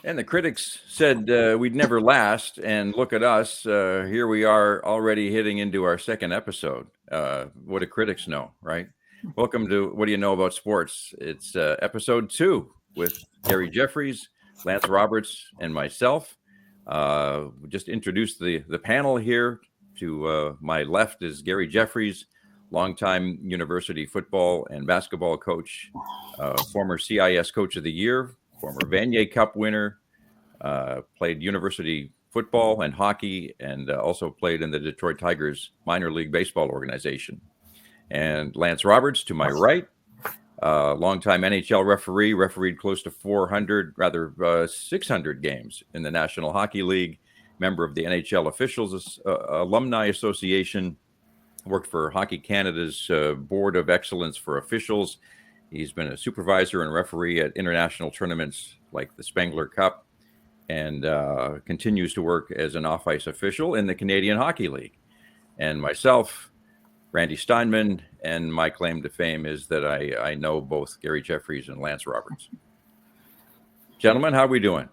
And the critics said we'd never last, and look at us. Here we are already hitting into our second episode. What do critics know, right? Welcome to What Do You Know About Sports? It's episode 2 with Gary Jeffries, Lance Roberts, and myself. Just introduced the panel here. To my left is Gary Jeffries, longtime university football and basketball coach, former CIS Coach of the Year, former Vanier Cup winner, played university football and hockey, and also played in the Detroit Tigers minor league baseball organization. And Lance Roberts, to my right, longtime NHL referee, refereed close to 600 games in the National Hockey League, member of the NHL Officials Alumni Association, worked for Hockey Canada's Board of Excellence for Officials. He's been a supervisor and referee at international tournaments like the Spengler Cup, and continues to work as an off-ice official in the Canadian Hockey League. And myself, Randy Steinman, and my claim to fame is that I know both Gary Jeffries and Lance Roberts. Gentlemen, how are we doing?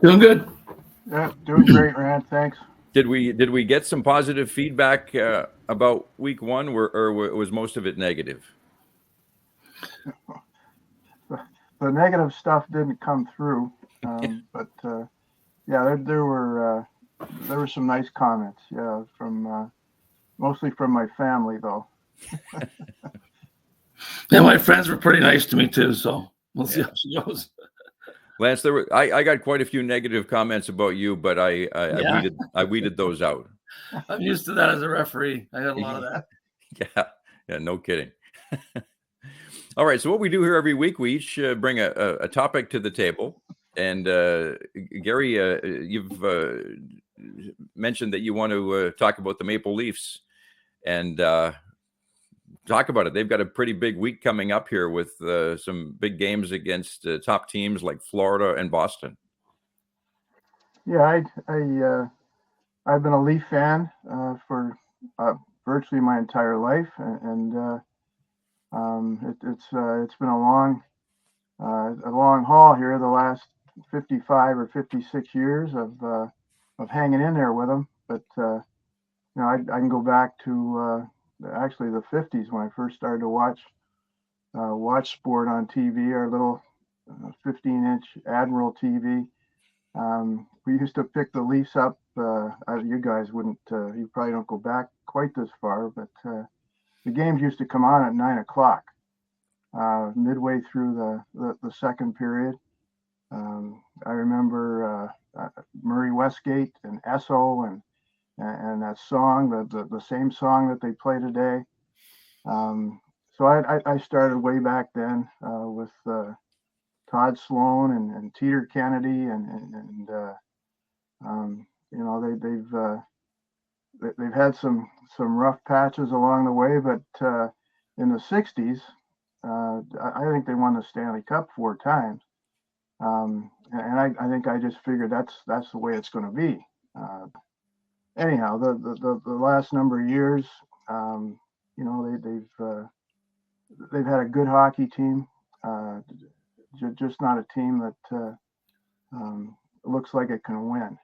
Doing good. Yeah, doing great, Rand. Thanks. Did we get some positive feedback about week one, or was most of it negative? The negative stuff didn't come through, but yeah, there were some nice comments. Yeah, from mostly from my family, though. Yeah, my friends were pretty nice to me too, so we'll see how she goes. Lance, I got quite a few negative comments about you, but I weeded those out. I'm used to that as a referee. I got a lot of that. Yeah, no kidding. All right, so what we do here every week, we each bring a topic to the table. And Gary, you've mentioned that you want to talk about the Maple Leafs and talk about it. They've got a pretty big week coming up here with some big games against top teams like Florida and Boston. Yeah, I've been a Leaf fan for virtually my entire life, and it's been a long haul here. The last 55 or 56 years of hanging in there with them. But I can go back to actually the 50s when I first started to watch sport on TV. Our little 15-inch Admiral TV. We used to pick the Leafs up. You guys wouldn't. You probably don't go back quite this far, but the games used to come on at 9 o'clock, midway through the second period. I remember Murray Westgate and Esso and that song, the same song that they play today. So I started way back then with Todd Sloan and Teeter Kennedy and they've had some rough patches along the way, but in the 60s, I think they won the Stanley Cup 4 times. And I think I just figured that's the way it's going to be. Anyhow, the last number of years, they've had a good hockey team, just not a team that looks like it can win.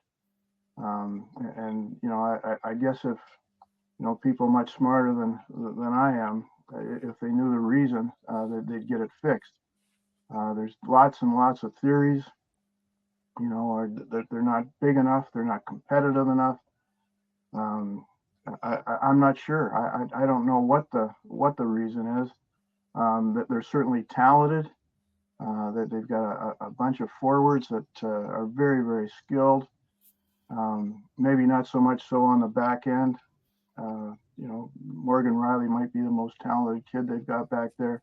I guess if people much smarter than I am, if they knew the reason, they'd get it fixed. There's lots and lots of theories, or that they're not big enough, they're not competitive enough. I'm not sure. I don't know what the reason is. That they're certainly talented. That they've got a bunch of forwards that are very, very skilled. Maybe not so much so on the back end. Morgan Riley might be the most talented kid they've got back there.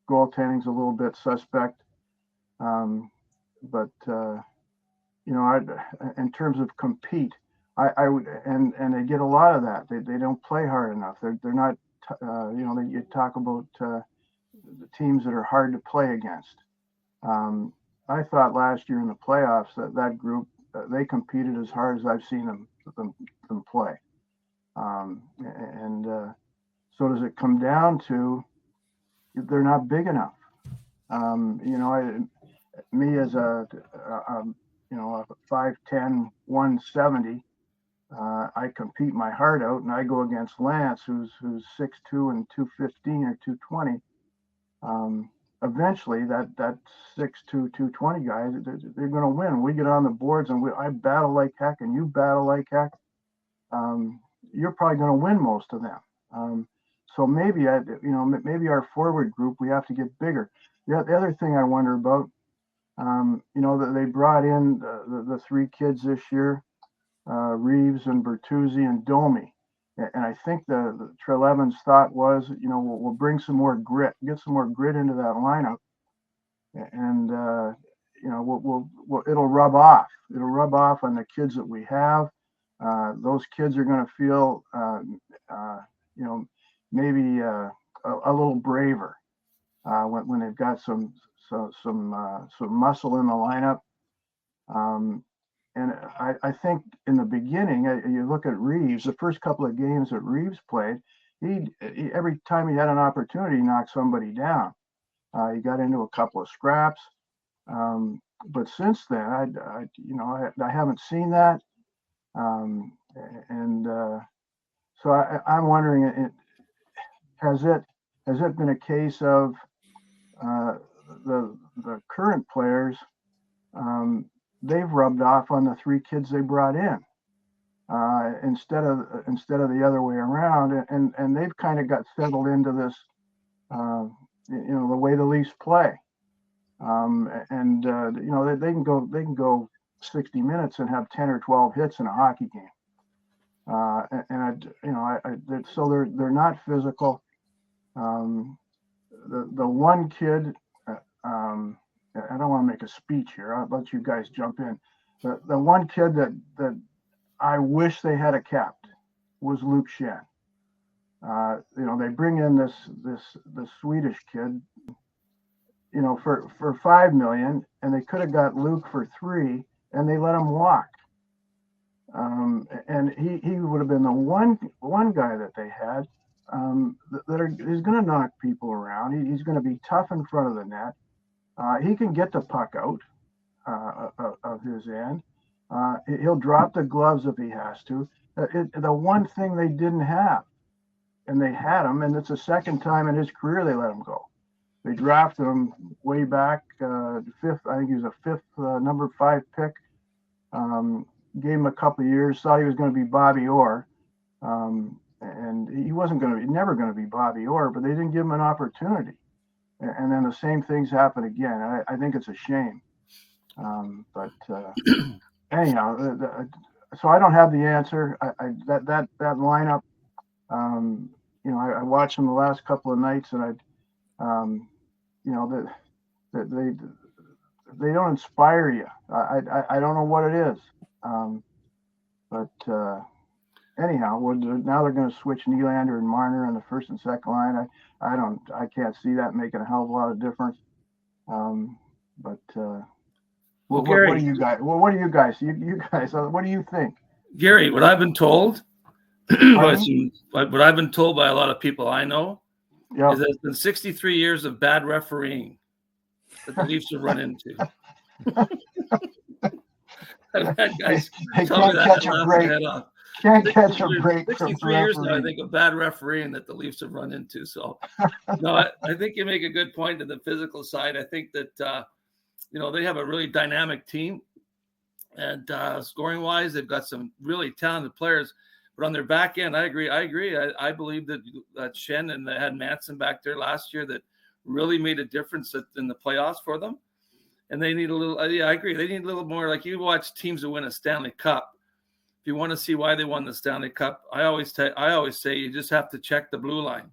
Goaltending's a little bit suspect. But in terms of compete, I would, and they get a lot of that. They don't play hard enough. They're not, you talk about the teams that are hard to play against. I thought last year in the playoffs that group, they competed as hard as I've seen them play. So does it come down to they're not big enough? me as a 5'10", 170, I compete my heart out, and I go against Lance, who's 6'2" and 215 or 220. Eventually, that 6'2", 220 guys, they're going to win. We get on the boards, and I battle like heck, and you battle like heck. You're probably going to win most of them. So maybe maybe our forward group, we have to get bigger. The other thing I wonder about, that they brought in the three kids this year, Reeves and Bertuzzi and Domi. And I think the Trelevin's thought was, we'll bring some more grit, get some more grit into that lineup, and it'll rub off. It'll rub off on the kids that we have. Those kids are going to feel, maybe a little braver when they've got some muscle in the lineup. And I think in the beginning, you look at Reeves, the first couple of games that Reeves played, he every time he had an opportunity, he knocked somebody down. He got into a couple of scraps. But since then, I haven't seen that. So I'm wondering, has it been a case of the current players, they've rubbed off on the three kids they brought in, instead of the other way around, and they've kind of got settled into this, the way the Leafs play, they can go 60 minutes and have 10 or 12 hits in a hockey game, so they're not physical. The one kid, I don't want to make a speech here. I'll let you guys jump in. The one kid that I wish they had kept was Luke Schenn. They bring in this Swedish kid, for $5 million, and they could have got Luke for $3 million, and they let him walk. And he would have been the one guy that they had, he's going to knock people around. He's going to be tough in front of the net. He can get the puck out of his end. He'll drop the gloves if he has to. The one thing they didn't have, and they had him, and it's the second time in his career they let him go. They drafted him way back, fifth. I think he was a fifth, number 5 pick. Gave him a couple of years. Thought he was going to be Bobby Orr, and he wasn't never going to be Bobby Orr. But they didn't give him an opportunity. And then the same things happen again. I think it's a shame. Anyhow, so I don't have the answer. That lineup, I watched them the last couple of nights, and they don't inspire you. I don't know what it is. Anyhow, now they're going to switch Nylander and Marner on the first and second line. I can't see that making a hell of a lot of difference. Gary, what do you guys? Well, what do you guys? You guys, what do you think? Gary, what I've been told, what I've been told by a lot of people I know, is that it's been 63 years of bad refereeing that the Leafs have run into. I've had guys tell me that and laugh their head off. Can't catch a break. 63 years now, I think, of bad refereeing that the Leafs have run into. So, no, I think you make a good point to the physical side. I think that, they have a really dynamic team. And scoring-wise, they've got some really talented players. But on their back end, I agree. I believe that Schenn, and they had Manson back there last year that really made a difference in the playoffs for them. And they need a little, I agree. They need a little more, like you watch teams that win a Stanley Cup. If you want to see why they won the Stanley Cup, I always say you just have to check the blue line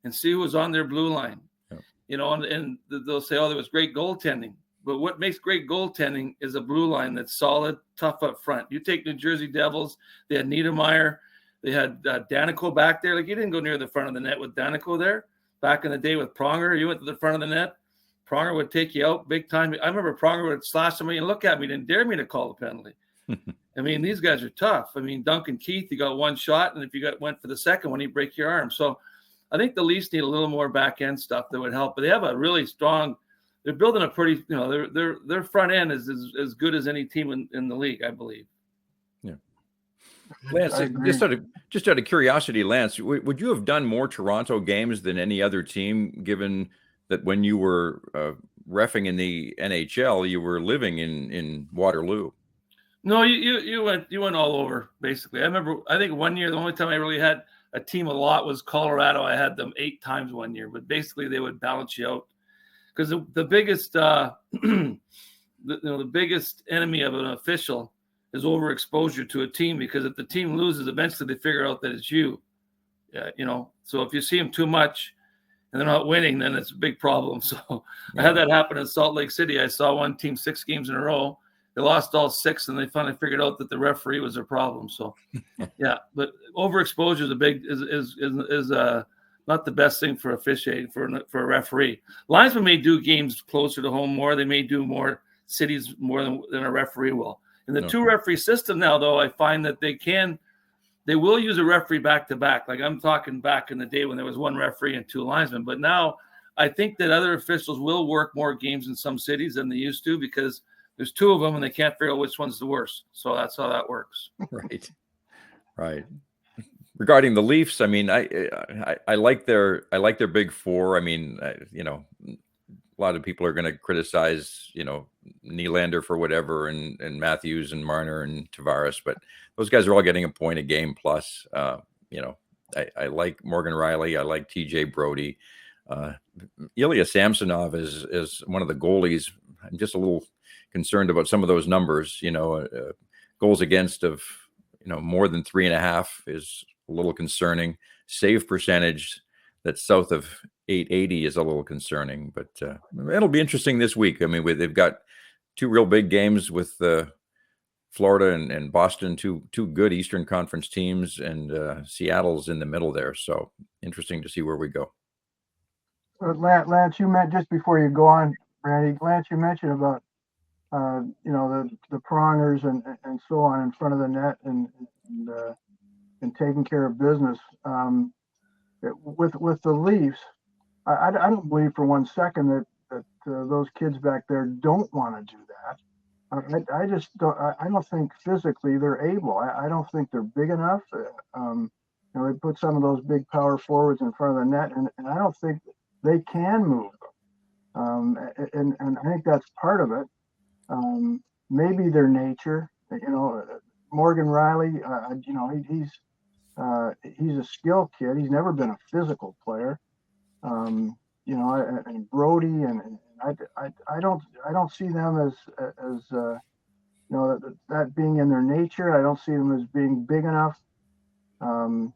and see who was on their blue line. Yeah. And they'll say, there was great goaltending. But what makes great goaltending is a blue line that's solid, tough up front. You take New Jersey Devils, they had Niedermeyer, they had Danico back there. Like, you didn't go near the front of the net with Danico there. Back in the day with Pronger, you went to the front of the net. Pronger would take you out big time. I remember Pronger would slash somebody and look at me, didn't dare me to call a penalty. I mean, these guys are tough. I mean, Duncan Keith, you got one shot, and if you went for the second one, he'd break your arm. So I think the Leafs need a little more back end stuff that would help. But they have a really strong they're building a pretty, you know, their front end is as good as any team in the league, I believe. Yeah. Lance, just out of curiosity, Lance, would you have done more Toronto games than any other team, given that when you were reffing in the NHL, you were living in Waterloo? No, you went all over, basically. I think one year, the only time I really had a team a lot was Colorado. I had them 8 times one year, but basically they would balance you out. Because the biggest the biggest enemy of an official is overexposure to a team, because if the team loses, eventually they figure out that it's you. You know, so if you see them too much and they're not winning, then it's a big problem. So yeah. I had that happen in Salt Lake City. I saw one team 6 games in a row. They lost all 6, and they finally figured out that the referee was their problem. So, yeah, but overexposure is not the best thing for officiating for a referee. Linesmen may do games closer to home more. They may do more cities more than a referee will. In the 2-referee system now, though, I find that they will use a referee back to back. Like I'm talking back in the day when there was 1 referee and 2 linesmen. But now I think that other officials will work more games in some cities than they used to, because there's 2 of them and they can't figure out which one's the worst. So that's how that works. Right. Regarding the Leafs, I mean, I like their big 4. I mean, you know, a lot of people are going to criticize, you know, Nylander for whatever, and Matthews and Marner and Tavares, but those guys are all getting a point a game plus. You know, I like Morgan Riley. I like TJ Brody. Ilya Samsonov is one of the goalies. I'm just a little concerned about some of those numbers. You know, goals against of, you know, more than 3.5 is a little concerning. Save percentage that's south of 880 is a little concerning, but it'll be interesting this week. I mean, they've got 2 real big games with Florida and Boston, two good Eastern Conference teams, and Seattle's in the middle there. So interesting to see where we go. Lance, you meant, just before you go on, Randy, Lance, you mentioned about you know, the prongers and so on in front of the net and taking care of business. With the Leafs, I don't believe for one second that those kids back there don't want to do that. I just don't. I don't think physically they're able. I don't think they're big enough. You know, they put some of those big power forwards in front of the net, and I don't think they can move them. And I think that's part of it. Maybe their nature. You know, Morgan Riley. You know, he's a skilled kid. He's never been a physical player. You know, and Brody and I don't see them as you know, that being in their nature. I don't see them as being big enough, and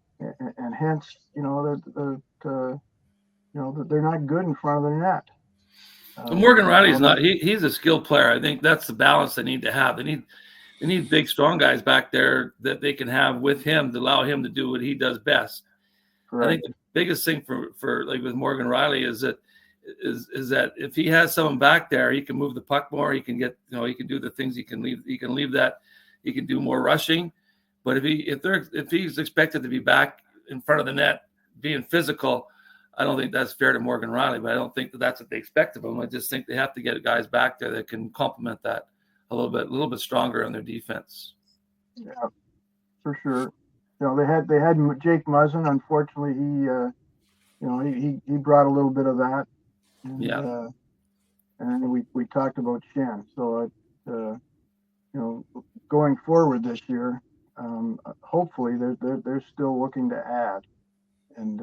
hence, you know, you know, they're not good in front of the net. So Morgan Riley's not. He's a skilled player. I think that's the balance they need to have. They need big, strong guys back there that they can have with him to allow him to do what he does best. Correct. I think the biggest thing for like with Morgan Riley is that if he has someone back there, he can move the puck more. He can get, you know, he can do the things he can leave that. He can do more rushing. But if he's expected to be back in front of the net being physical, I don't think that's fair to Morgan Riley. But I don't think that's what they expect of him. I just think they have to get guys back there that can complement that a little bit stronger in their defense. Yeah, for sure. You know, they had Jake Muzzin. Unfortunately, he brought a little bit of that. And, yeah. And we talked about Shen. So you know, going forward this year, hopefully they're still looking to add, and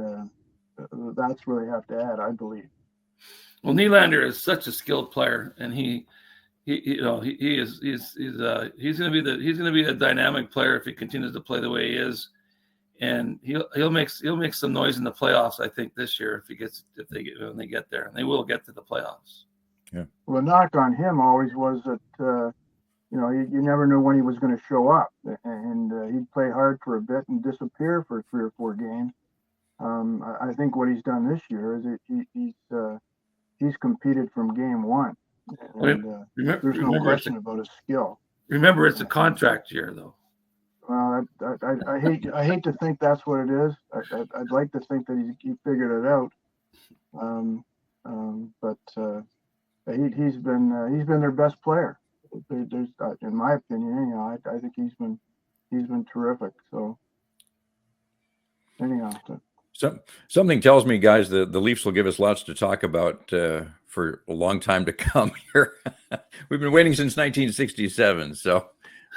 that's where they have to add, I believe. Well, Nylander is such a skilled player, and he's going to be a dynamic player if he continues to play the way he is, and he'll make some noise in the playoffs. I think this year when they get there, and they will get to the playoffs. Yeah. Well, the knock on him always was that you know, you never knew when he was going to show up, and he'd play hard for a bit and disappear for 3 or 4 games. I think what he's done this year is he's competed from game 1. And, there's no question about his skill. Remember, it's a contract year, though. Well, I hate to think that's what it is. I'd like to think that he figured it out. But he's been their best player. There's, in my opinion, I think he's been terrific. So anyhow. Something tells me, guys, the Leafs will give us lots to talk about for a long time to come here. We've been waiting since 1967, so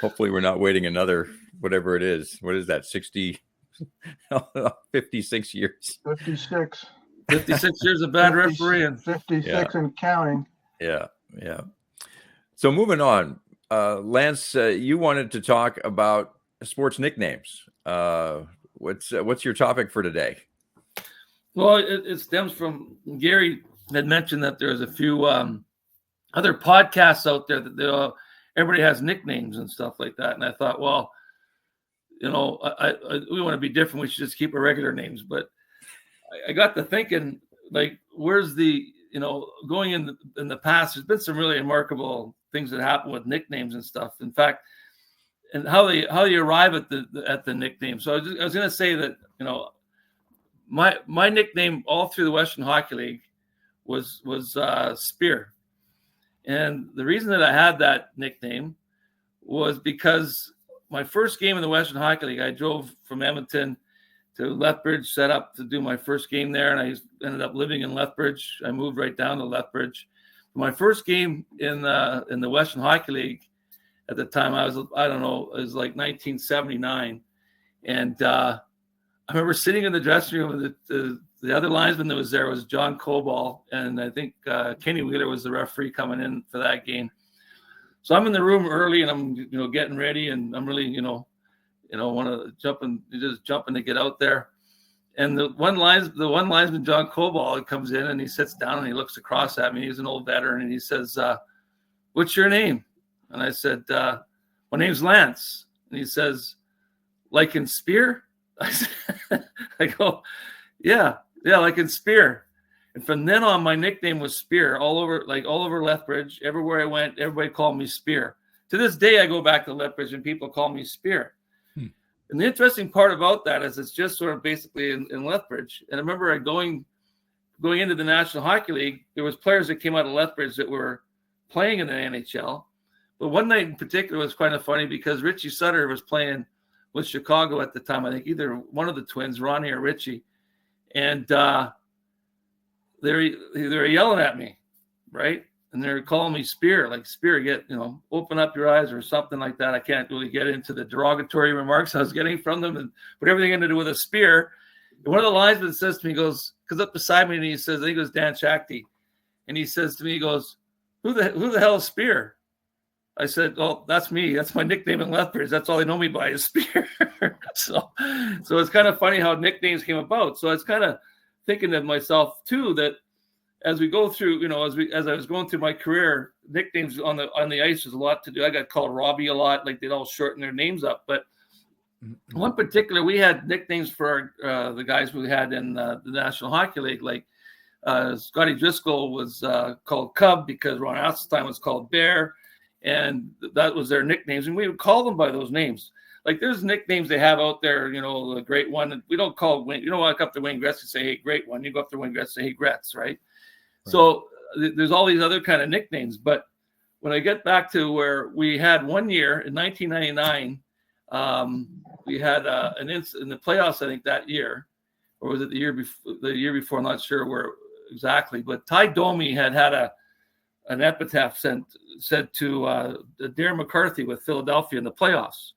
hopefully we're not waiting another, whatever it is. What is that, 56 years? 56. 56 years of bad refereeing. 56 and counting. Yeah. So moving on, Lance, you wanted to talk about sports nicknames. What's your topic for today? Well, it stems from Gary had mentioned that there's a few other podcasts out there that everybody has nicknames and stuff like that. And I thought, well, we want to be different. We should just keep our regular names. But I got to thinking, like, where's the, going in the past, there's been some really remarkable things that happen with nicknames and stuff. In fact, and how you arrive at the nickname. So I was going to say that, my nickname all through the Western Hockey League was Spear. And the reason that I had that nickname was because my first game in the Western Hockey League, I drove from Edmonton to Lethbridge, set up to do my first game there, and I ended up living in Lethbridge. I moved right down to Lethbridge. My first game in the Western Hockey League at the time, it was like 1979, and I remember sitting in the dressing room, and the other linesman that was there was John Coball, and I think Kenny Wheeler was the referee coming in for that game. So I'm in the room early, and I'm getting ready, and I'm really want to jumping to get out there. And the one linesman, John Coball, comes in and he sits down and he looks across at me. He's an old veteran, and he says, "What's your name?" And I said, "My name's Lance." And he says, "Like in Spear?" I go, yeah, like in Spear. And from then on, my nickname was Spear all over Lethbridge. Everywhere I went, everybody called me Spear. To this day, I go back to Lethbridge and people call me Spear. And the interesting part about that is it's just sort of basically in Lethbridge. And I remember going into the National Hockey League, there was players that came out of Lethbridge that were playing in the NHL. But one night in particular was kind of funny because Richie Sutter was playing with Chicago at the time. I think either one of the twins, Ronnie or Richie. And they were yelling at me, right? And they're calling me Spear, like Spear, open up your eyes or something like that. I can't really get into the derogatory remarks I was getting from them, but everything had to do with a spear. And one of the linesmen says to me, comes up beside me, and he says, I think it was Dan Shakti, and he says to me, he goes, who the hell is Spear? I said, "Oh, that's me. That's my nickname in Lethbridge. That's all they know me by is Spear." So it's kind of funny how nicknames came about. So I was kind of thinking to myself too that as we go through, as I was going through my career, nicknames on the ice was a lot to do. I got called Robbie a lot, like they'd all shorten their names up. But one particular, we had nicknames for the guys we had in the National Hockey League, like Scotty Driscoll was called Cub because Ron Asselstein was called Bear. And that was their nicknames. And we would call them by those names. Like there's nicknames they have out there, the great one. We don't call Wayne. You don't walk up to Wayne Gretzky and say, "Hey, great one." You go up to Wayne Gretzky and say, "Hey, Gretz," right? So there's all these other kind of nicknames. But when I get back to where we had one year in 1999, we had an incident in the playoffs, I think that year, or was it the year before? I'm not sure where exactly. But Ty Domi had an epitaph said to Darren McCarthy with Philadelphia in the playoffs.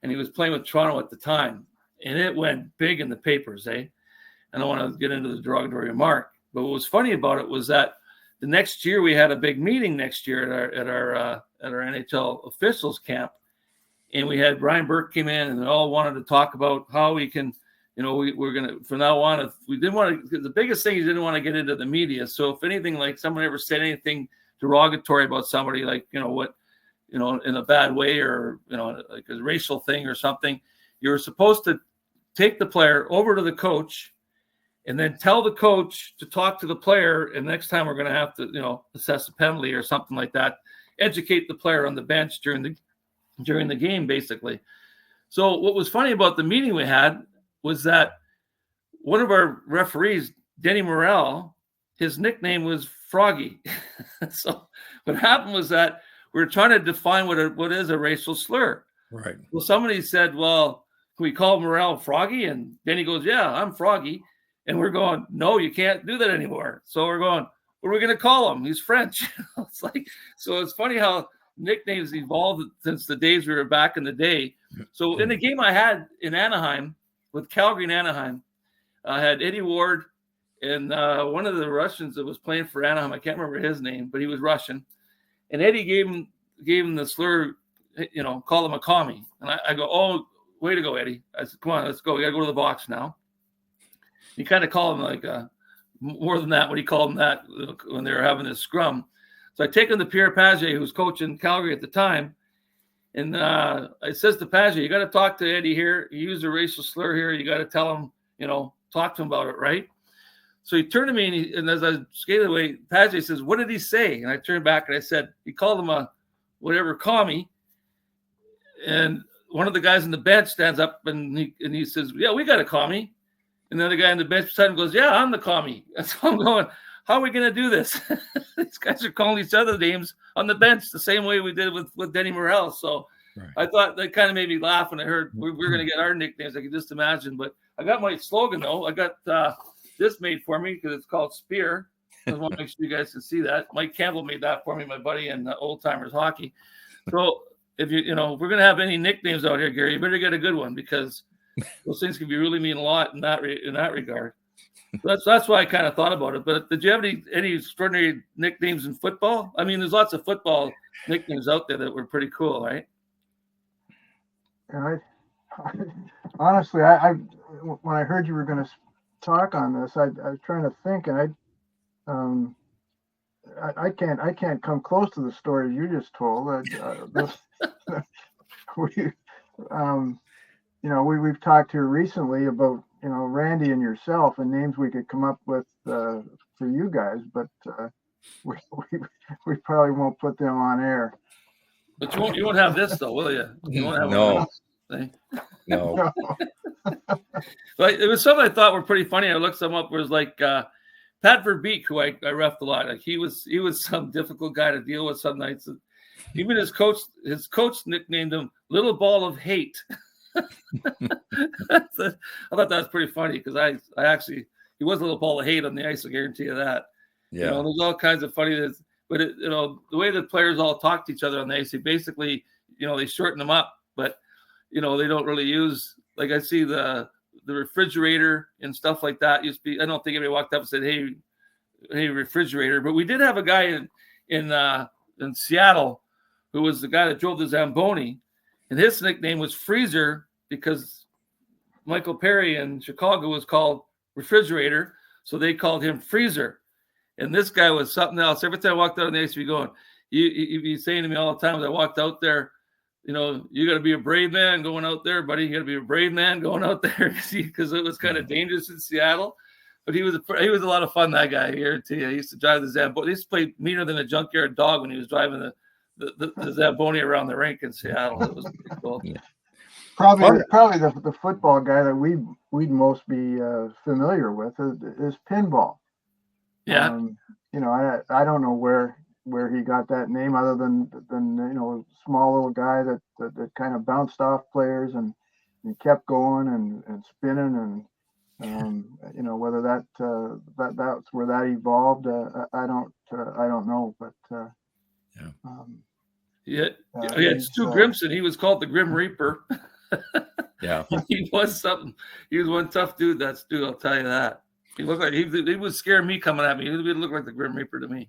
And he was playing with Toronto at the time. And it went big in the papers, eh? I don't want to get into the derogatory remark. But what was funny about it was that the next year we had a big meeting next year at our NHL officials camp. And we had Brian Burke came in and they all wanted to talk about how we can, we're going to, from now on, we didn't want to, the biggest thing is didn't want to get into the media. So if anything, like someone ever said anything derogatory about somebody, like, in a bad way or, like a racial thing or something, you're supposed to take the player over to the coach and then tell the coach to talk to the player. And next time we're going to have to, assess a penalty or something like that, educate the player on the bench during the game, basically. So what was funny about the meeting we had was that one of our referees, Denny Morrell, his nickname was Froggy. So what happened was that we were trying to define what is a racial slur. Right. Well, somebody said, well, can we call Morel Froggy? And Benny goes, yeah, I'm Froggy. And we're going, no, you can't do that anymore. So we're going, what are we going to call him? He's French. It's like, so it's funny how nicknames evolved since the days we were back in the day. So in the game I had in Anaheim, with Calgary and Anaheim, I had Eddie Ward and one of the Russians that was playing for Anaheim. I can't remember his name, but he was Russian. And Eddie gave him the slur, call him a commie. And I go, oh, way to go, Eddie. I said, come on, let's go. We got to go to the box now. He kind of called him like more than that when he called him that when they were having this scrum. So I take him to Pierre Page, who was coaching Calgary at the time. And I says to Page, you got to talk to Eddie here. He used a racial slur here. You got to tell him, talk to him about it, right? So he turned to me, and as I skated away, Page says, what did he say? And I turned back, and I said, he called him a whatever commie. And one of the guys on the bench stands up, and he says, yeah, we got a commie. And then the guy on the bench beside him goes, yeah, I'm the commie. And so I'm going, how are we going to do this? These guys are calling each other names on the bench the same way we did with Denny Morel. So right. I thought that kind of made me laugh when I heard we're going to get our nicknames. I could just imagine. But I got my slogan, though. I got this made for me because it's called Spear. I want to make sure you guys can see that. Mike Campbell made that for me, my buddy in Old Timers Hockey. So if if we're going to have any nicknames out here, Gary, you better get a good one because those things can be really mean a lot in that regard. That's why I kind of thought about it. But did you have any extraordinary nicknames in football? I mean, there's lots of football nicknames out there that were pretty cool, right? Honestly, I when I heard you were going to talk on this, I was trying to think, and I can't come close to the story you just told. We've talked here recently about Randy and yourself and names we could come up with for you guys, but we probably won't put them on air. But you won't have this though, will you? You won't have No. But it was something I thought were pretty funny. I looked some up. It was like Pat Verbeek, who I reffed a lot. Like he was some difficult guy to deal with some nights. Even his coach nicknamed him Little Ball of Hate. I thought that was pretty funny because I actually he was a little ball of hate on the ice. I guarantee you that. Yeah, there's all kinds of funny. But the way the players all talk to each other on the ice, they basically they shorten them up, but they don't really use, like I see the refrigerator and stuff like that used to be. I don't think anybody walked up and said, hey refrigerator. But we did have a guy in Seattle who was the guy that drove the Zamboni. And his nickname was Freezer because Michael Perry in Chicago was called Refrigerator. So they called him Freezer. And this guy was something else. Every time I walked out on the ice, he'd be going, he'd be saying to me all the time as I walked out there, you got to be a brave man going out there, buddy. You got to be a brave man going out there because it was kind of dangerous in Seattle. But he was a lot of fun, that guy. I guarantee you. He used to drive the Zamboni. He used to play meaner than a junkyard dog when he was driving the Zamboni around the rink in Seattle. It was pretty cool. Yeah. Probably the football guy that we'd most be familiar with is pinball. Yeah. I don't know where he got that name other than a small little guy that kind of bounced off players and kept going and spinning and whether that's where that evolved. I don't know, but. It's Stu Grimson. He was called the Grim Reaper. Yeah, he was something. He was one tough dude. That Stu, I'll tell you that. He looked like he would scare me coming at me. He would look like the Grim Reaper to me.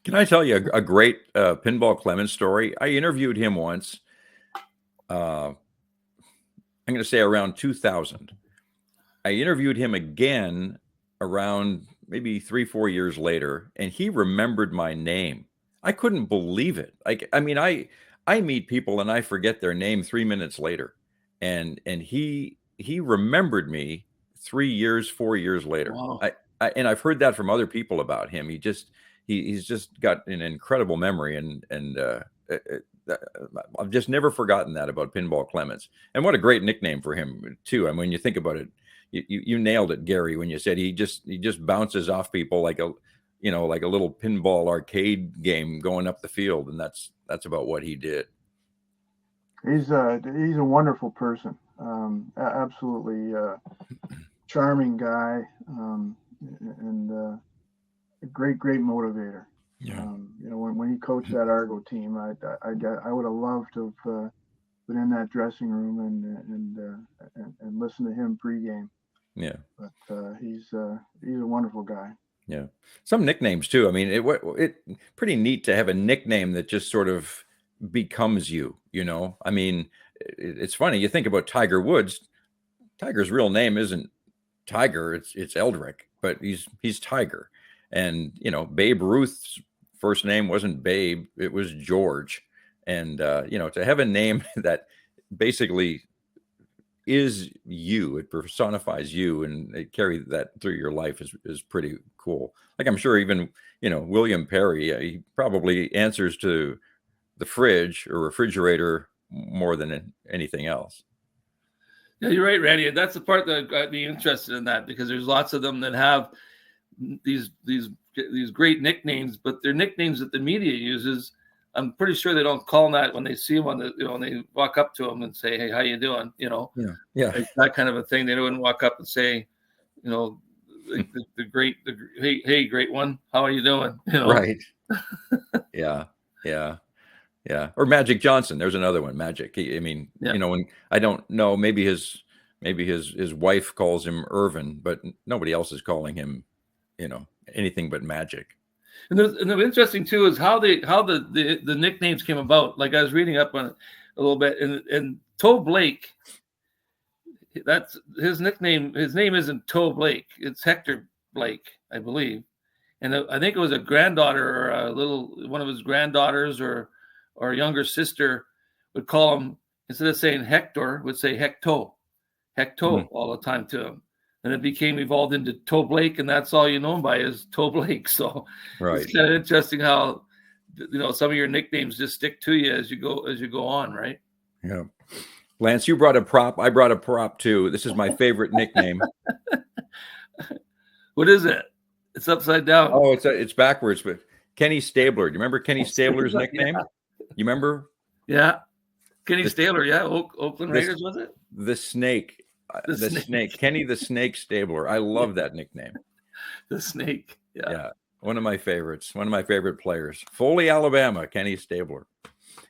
Can I tell you a great Pinball Clemens story? I interviewed him once. I'm going to say around 2000. I interviewed him again around maybe 3-4 years later, and he remembered my name. I couldn't believe it. I meet people and I forget their name 3 minutes later, and he remembered me 3 years, 4 years later. Wow. And I've heard that from other people about him. He's just got an incredible memory, and I've just never forgotten that about Pinball Clemens. And what a great nickname for him too. I mean, when you think about it, you nailed it, Gary, when you said he just bounces off people like like a little pinball arcade game going up the field, and that's about what he did. He's a wonderful person. Absolutely charming guy, and a great motivator. Yeah. When he coached that Argo team, I would have loved to have been in that dressing room and listen to him pregame. Yeah. But he's a wonderful guy. Yeah. Some nicknames too. I mean, it pretty neat to have a nickname that just sort of becomes you. I mean, it's funny. You think about Tiger Woods. Tiger's real name isn't Tiger. It's Eldrick, but he's Tiger. And Babe Ruth's first name wasn't Babe, it was George. And to have a name that basically is you, it personifies you, and it carry that through your life is pretty cool. Like, I'm sure even William Perry, he probably answers to the fridge or refrigerator more than anything else. Yeah, you're right, Randy. That's the part that got me interested in that, because there's lots of them that have these great nicknames, but they're nicknames that the media uses. I'm pretty sure they don't call them that when they see them when they walk up to them and say, "Hey, how you doing?" Yeah, like that kind of a thing. They wouldn't walk up and say, the great, hey, great one, how are you doing? Right. Yeah. Or Magic Johnson. There's another one, Magic. When I don't know, maybe his wife calls him Irvin, but nobody else is calling him, anything but Magic. And the interesting too is how the nicknames came about. Like, I was reading up on it a little bit, and Toe Blake, that's his nickname. His name isn't Toe Blake; it's Hector Blake, I believe. And I think it was a granddaughter or one of his granddaughters or a younger sister would call him, instead of saying Hector, would say Hecto all the time to him. And it evolved into Toe Blake, and that's all you know him by is Toe Blake. So right. It's kind of interesting how some of your nicknames just stick to you as you go on, right? Yeah. Lance, you brought a prop. I brought a prop too. This is my favorite nickname. What is it? It's upside down. Oh, it's backwards, but Kenny Stabler. Do you remember Kenny Stabler's nickname? Yeah. You remember? Yeah. Kenny Stabler, yeah. Oakland Raiders, was it? The Snake. The snake. Kenny the Snake Stabler. I love that nickname. The Snake. Yeah. One of my favorites. One of my favorite players. Foley, Alabama, Kenny Stabler.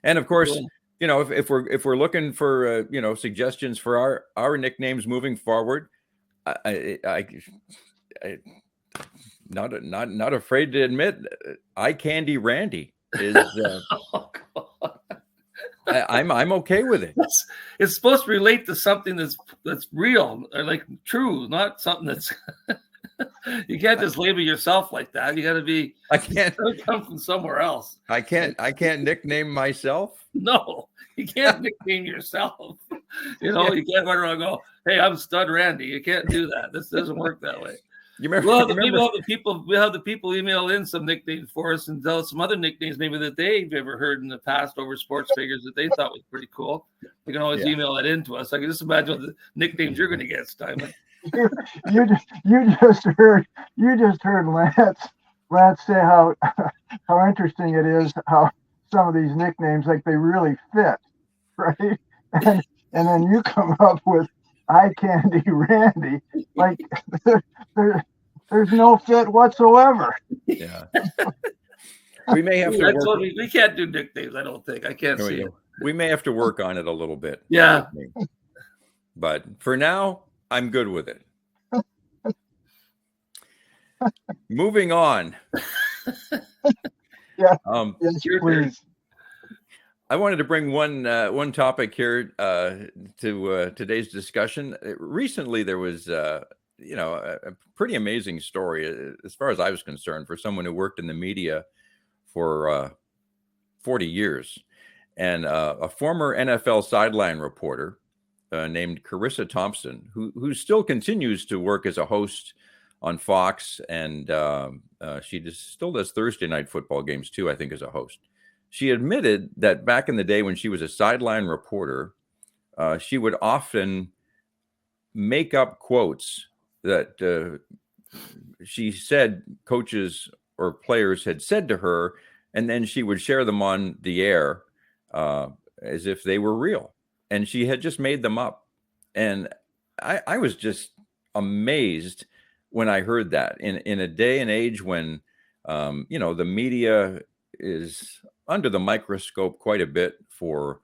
And of course, if we're looking for suggestions for our nicknames moving forward, I not afraid to admit, Eye Candy Randy is. Oh, God. I'm okay with it. It's supposed to relate to something that's real, or like true, not something that's. You can't just label yourself like that. You got to be. I can't come from somewhere else. I can't nickname myself. No, you can't nickname yourself. You can't run around and go, "Hey, I'm Stud Randy." You can't do that. This doesn't work that way. You remember? We'll have the people email in some nicknames for us and tell us some other nicknames maybe that they've ever heard in the past over sports figures that they thought was pretty cool. You can always email that in to us. I can just imagine what the nicknames you're going to get, Steinman. You just heard Lance say how interesting it is how some of these nicknames, like, they really fit, right? And then you come up with Eye Candy Randy, like there's no fit whatsoever. Yeah. We may have to we can't do nicknames, I don't think. I can't see it. We may have to work on it a little bit. Yeah. But for now, I'm good with it. Moving on. Yeah. Yes, please. I wanted to bring one topic here to today's discussion. Recently, there was a pretty amazing story, as far as I was concerned, for someone who worked in the media for 40 years, and a former NFL sideline reporter named Charissa Thompson, who still continues to work as a host on Fox, and she still does Thursday night football games too, I think, as a host. She admitted that back in the day when she was a sideline reporter, she would often make up quotes that she said coaches or players had said to her, and then she would share them on the air as if they were real, and she had just made them up. And I was just amazed when I heard that in a day and age when the media is under the microscope quite a bit for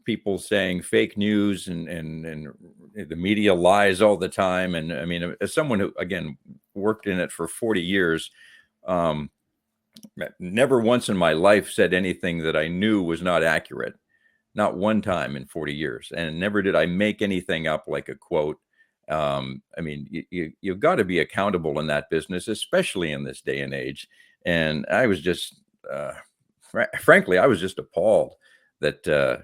people saying fake news, and the media lies all the time. And I mean, as someone who, again, worked in it for 40 years, never once in my life said anything that I knew was not accurate. Not one time in 40 years. And never did I make anything up like a quote. I mean, you've got to be accountable in that business, especially in this day and age. And I was just, frankly, I was just appalled that,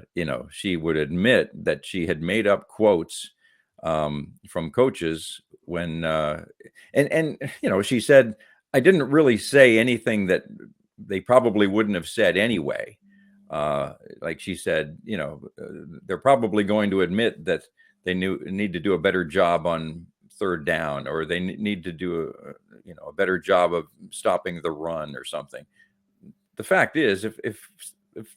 she would admit that she had made up quotes from coaches when, she said, I didn't really say anything that they probably wouldn't have said anyway. Like she said, they're probably going to admit that they need to do a better job on third down, or they need to do a better job of stopping the run or something. The fact is, if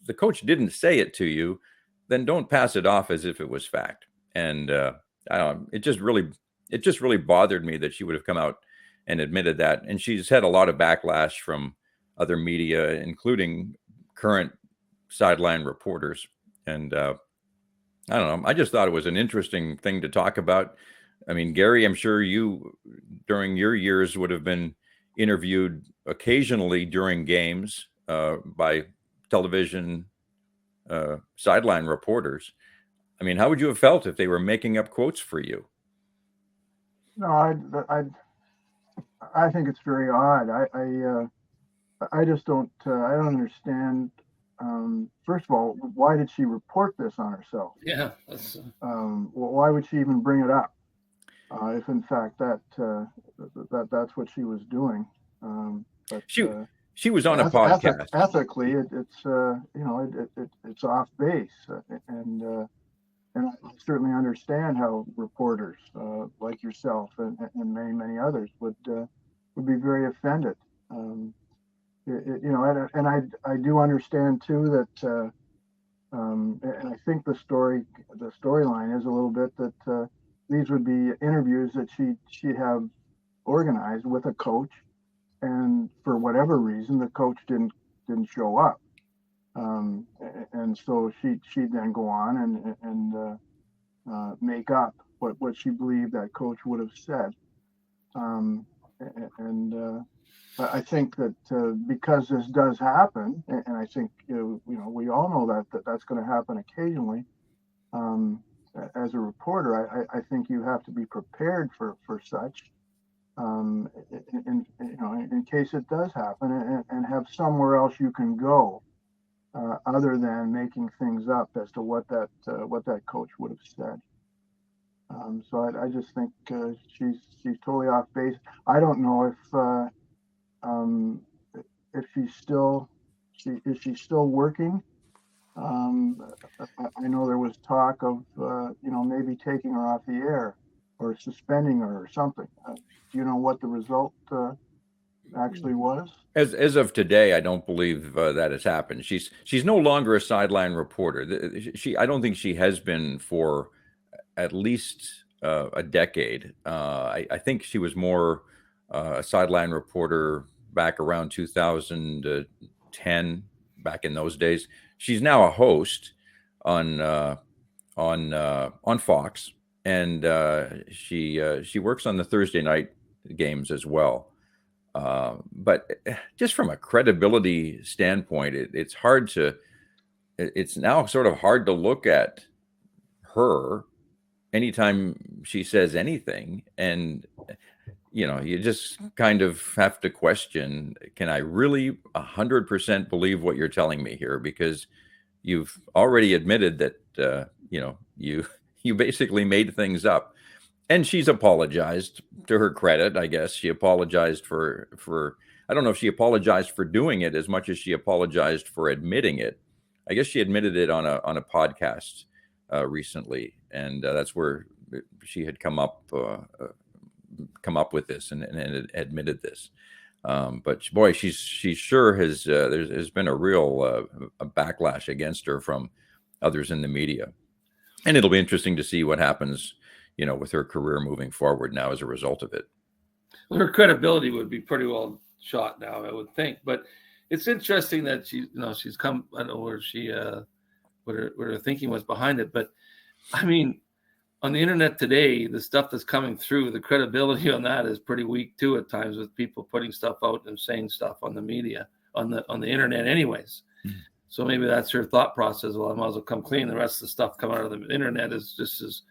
the coach didn't say it to you, then don't pass it off as if it was fact. And it just really bothered me that she would have come out and admitted that. And she's had a lot of backlash from other media, including current sideline reporters. And I don't know, I just thought it was an interesting thing to talk about. I mean, Gary, I'm sure you, during your years, would have been interviewed occasionally during games by television sideline reporters. I mean, how would you have felt if they were making up quotes for you? No, I think it's very odd. I just don't. I don't understand. First of all, why did she report this on herself? Yeah. Why would she even bring it up if, in fact, that's what she was doing? But she was on a podcast. Ethically, it's off base, and I certainly understand how reporters like yourself and many others would be very offended. And I do understand too that, and I think the storyline is a little bit that these would be interviews that she'd have organized with a coach, and for whatever reason the coach didn't show up, and so she'd then go on and make up what she believed that coach would have said, and I think that because this does happen, and I think we all know that's going to happen occasionally. As a reporter, I think you have to be prepared for such, in case it does happen, and have somewhere else you can go other than making things up as to what that coach would have said. So I just think she's totally off base. I don't know if she's still working. I know there was talk of maybe taking her off the air or suspending her or something. Do you know what the result actually was? As of today, I don't believe that has happened. She's no longer a sideline reporter. I don't think she has been for at least a decade. I think she was more a sideline reporter back around 2010, back in those days. She's now a host on Fox, and she works on the Thursday night games as well. But just from a credibility standpoint, it's now sort of hard to look at her anytime she says anything, and you just kind of have to question, can I really 100% believe what you're telling me here? Because you've already admitted that, you basically made things up. And she's apologized. To her credit, I guess she apologized for, I don't know if she apologized for doing it as much as she apologized for admitting it. I guess she admitted it on a podcast recently. And that's where she had come up with this and admitted this. But boy, she sure has. There's been a real a backlash against her from others in the media, and it'll be interesting to see what happens, with her career moving forward now as a result of it. Well, her credibility would be pretty well shot now, I would think. But it's interesting that she's come. I don't know where she what her thinking was behind it, but I mean, on the internet today, the stuff that's coming through, the credibility on that is pretty weak too at times, with people putting stuff out and saying stuff on the media, on the internet anyways. Mm-hmm. So maybe that's her thought process. Well, I might as well come clean. The rest of the stuff coming out of the internet is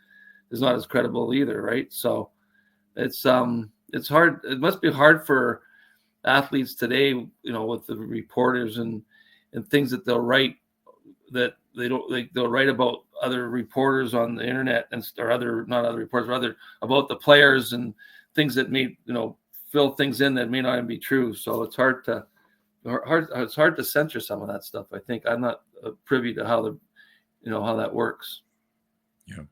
not as credible either, right? So it's hard. It must be hard for athletes today, with the reporters and things that they'll write, that they'll write about other reporters on the internet about the players and things that may, fill things in that may not even be true. So it's hard to censor some of that stuff. I think I'm not privy to how how that works. Yeah.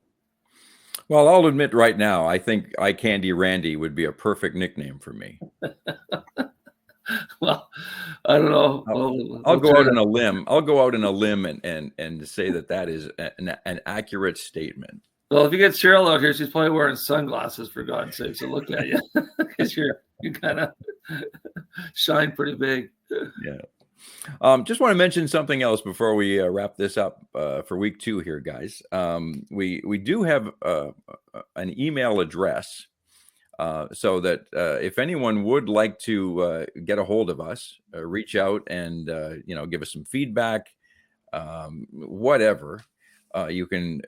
Well, I'll admit right now, I think Eye Candy Randy would be a perfect nickname for me. Well, I don't know. I'll go out on a limb. I'll go out on a limb and say that is an accurate statement. Well, if you get Cheryl out here, she's probably wearing sunglasses, for God's sake. So look at you, because you kind of shine pretty big. Yeah. Just want to mention something else before we wrap this up for week 2 here, guys. We do have an email address. So that if anyone would like to get a hold of us, reach out and, give us some feedback, whatever, you can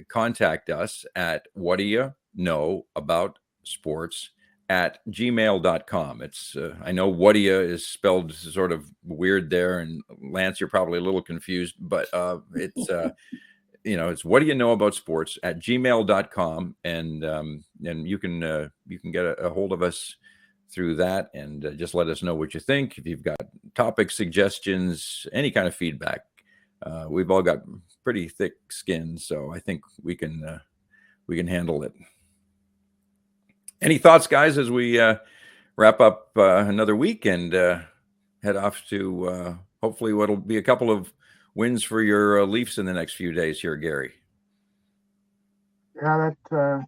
contact us at whaddyaknowaboutsports@gmail.com. It's I know whaddia is spelled sort of weird there, and Lance, you're probably a little confused, but it's it's whaddyaknowaboutsports@gmail.com, and you can get a hold of us through that, and just let us know what you think. If you've got topic suggestions, any kind of feedback, we've all got pretty thick skin, so I think we can handle it. Any thoughts, guys, as we wrap up another week and head off to hopefully what'll be a couple of wins for your Leafs in the next few days here, Gary? Yeah, that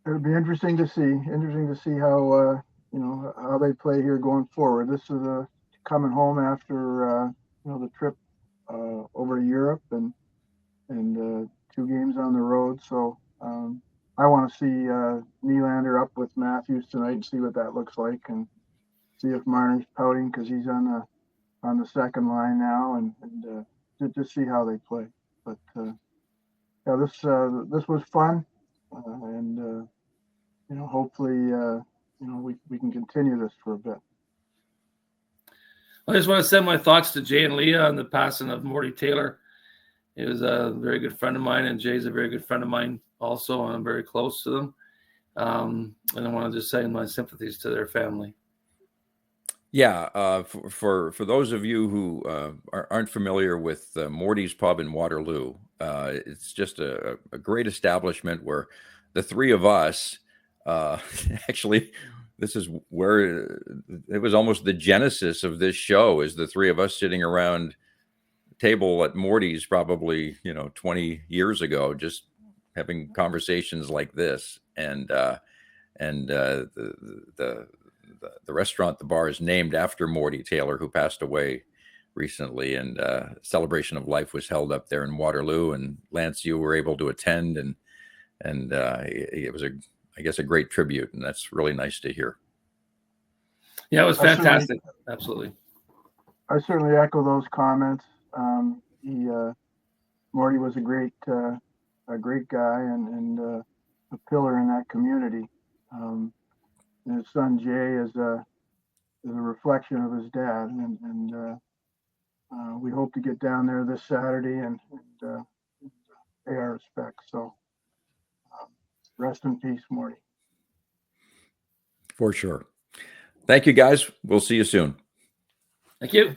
it'll be interesting to see. Interesting to see how how they play here going forward. This is coming home after the trip over to Europe and 2 games on the road. So I want to see Nylander up with Matthews tonight and see what that looks like, and see if Marner's pouting because he's on the second line now, and just see how they play. But yeah, this was fun, and hopefully we can continue this for a bit. I just want to send my thoughts to Jay and Leah on the passing of Morty Taylor. He was a very good friend of mine, and Jay's a very good friend of mine also, and I'm very close to them. And I want to just send my sympathies to their family. Yeah, for those of you who aren't familiar with Morty's Pub in Waterloo, it's just a great establishment where the 3 of us, actually, this is where it was almost the genesis of this show, is the 3 of us sitting around a table at Morty's probably 20 years ago, just having conversations like this, and the restaurant, the bar, is named after Morty Taylor, who passed away recently, and Celebration of Life was held up there in Waterloo, and Lance, you were able to attend, and it was I guess a great tribute, and that's really nice to hear. Yeah, it was fantastic. Absolutely. I certainly echo those comments. Morty was a great guy and a pillar in that community. And his son Jay is a reflection of his dad, and we hope to get down there this Saturday and pay our respects. So rest in peace, Morty. For sure. Thank you, guys. We'll see you soon. Thank you.